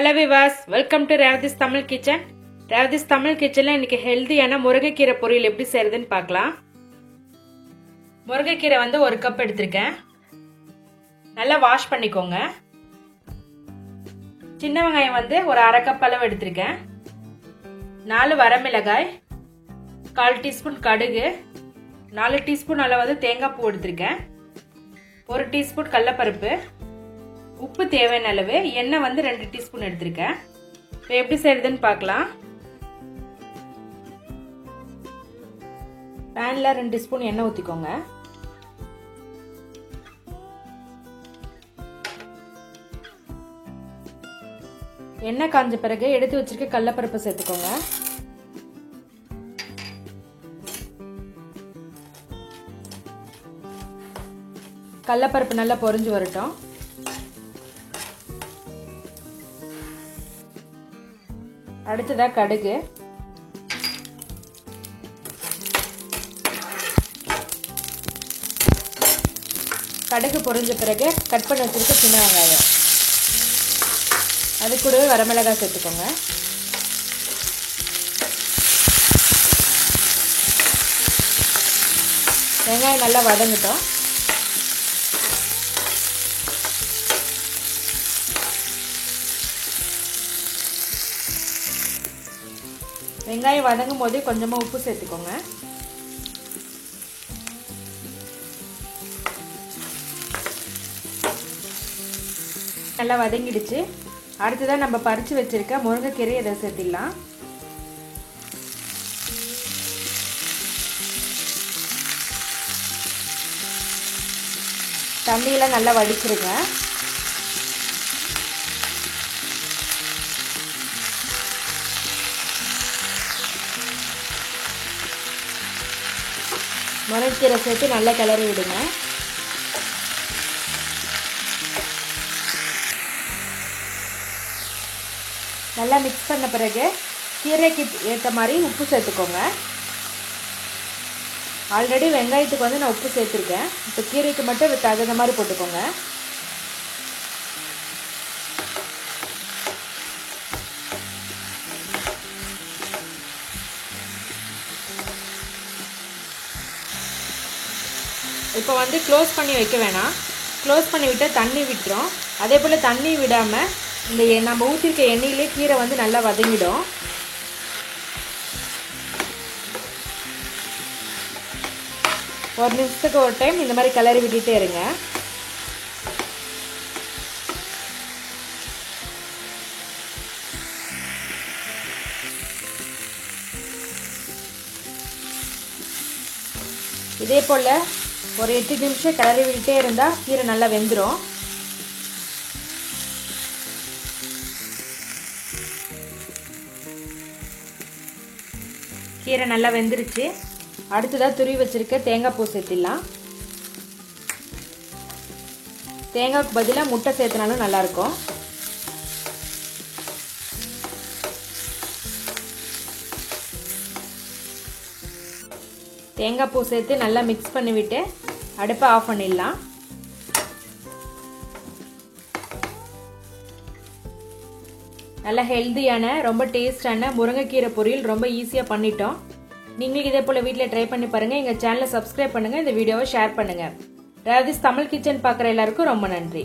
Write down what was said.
Hello viewers, welcome to Revadis Tamil Kitchen. Revadis Tamil Kitchen la இன்னைக்கு ஹெல்தியான முருங்கைக்கீரை பொரியல் எப்படி செய்யறதுன்னு பார்க்கலாம். முருங்கைக்கீரை வந்து 1 கப் எடுத்துர்க்கேன். நல்லா வாஷ் பண்ணிக்கோங்க. சின்ன வெங்காயம் வந்து ஒரு 1/2 கப் அளவு எடுத்துர்க்கேன். 4 வரமிளகாய், 1/4 டீஸ்பூன் கடுகு, 4 டீஸ்பூன் அளவு தேங்காய் பூ எடுத்துர்க்கேன். 1 டீஸ்பூன் கடலைப்பருப்பு, உப்பு தேவையான அளவு, எண்ணெய் வந்து 2 டீஸ்பூன் எடுத்துர்க்கேன். இப்போ எப்படி செய்யறதுன்னு பார்க்கலாம். பேன்ல 2 ஸ்பூன் எண்ணெய் ஊத்திக்கோங்க. எண்ணெய் காஞ்ச பிறகு எடுத்து வச்சிருக்க கடலைப்பருப்பு சேர்த்துக்கோங்க. கடலைப்பருப்பு நல்லா பொரிஞ்சு வரட்டும். அடுத்ததா கடுகு, கடுகு பொரிஞ்ச பிறகு கட் பண்ணி வச்சிருக்க சின்ன வெங்காயம், அது கூடவே வரமிளகாய் சேர்த்துக்கோங்க. வெங்காயம் நல்லா வதங்கட்டும். வெங்காயம் வதங்கும் போதே கொஞ்சமா உப்பு சேர்த்துக்கோங்க. நல்லா வதங்கிடுச்சு. அடுத்ததான் நம்ம பறிச்சு வச்சிருக்க முருங்கைக்கீரை இதை சேர்த்திடலாம். தண்ணியெல்லாம் நல்லா வடிச்சிருங்க. முருங்கைக்கீரை சேர்த்து நல்லா கிளறி விடுங்க. நல்லா மிக்ஸ் பண்ண பிறகு கீரைக்கு ஏற்ற மாதிரி உப்பு சேர்த்துக்கோங்க. ஆல்ரெடி வெங்காயத்துக்கு வந்து நான் உப்பு சேர்த்துருக்கேன். இப்போ கீரைக்கு மட்டும் தகுந்த மாதிரி போட்டுக்கோங்க. இப்போ வந்து க்ளோஸ் பண்ணி வைக்க வேணாம். க்ளோஸ் பண்ணி விட்டால் தண்ணி விட்டுரும். அதே போல் தண்ணி விடாமல் இந்த நம்ம ஊற்றிருக்க எண்ணெயிலே கீரை வந்து நல்லா வதங்கிடும். ஒரு நிமிஷத்துக்கு ஒரு டைம் இந்த மாதிரி கிளறி விட்டுட்டே இருங்க. இதே போல் ஒரு 8 நிமிஷம் கிளறி விட்டுட்டே இருந்தால் கீரை நல்லா வெந்துடும். கீரை நல்லா வெந்துருச்சு. அடுத்ததாக துருவி வச்சிருக்க தேங்காய் பூ சேர்த்திடலாம். தேங்காய்க்கு பதிலாக முட்டை சேர்த்தினாலும் நல்லாயிருக்கும். தேங்காய் பூ சேர்த்து நல்லா மிக்ஸ் பண்ணிவிட்டு அடுப்பை ஆஃப் பண்ணிடலாம். நல்ல ஹெல்தியான ரொம்ப டேஸ்டான முருங்கைக்கீரை பொரியல் ரொம்ப ஈஸியாக பண்ணிட்டோம். நீங்களும் இதே போல் வீட்டில் ட்ரை பண்ணி பாருங்கள். எங்கள் சேனலை சப்ஸ்கிரைப் பண்ணுங்கள். இந்த வீடியோவை ஷேர் பண்ணுங்கள். ரேவதிஸ் தமிழ் கிச்சன் பார்க்குற எல்லாருக்கும் ரொம்ப நன்றி.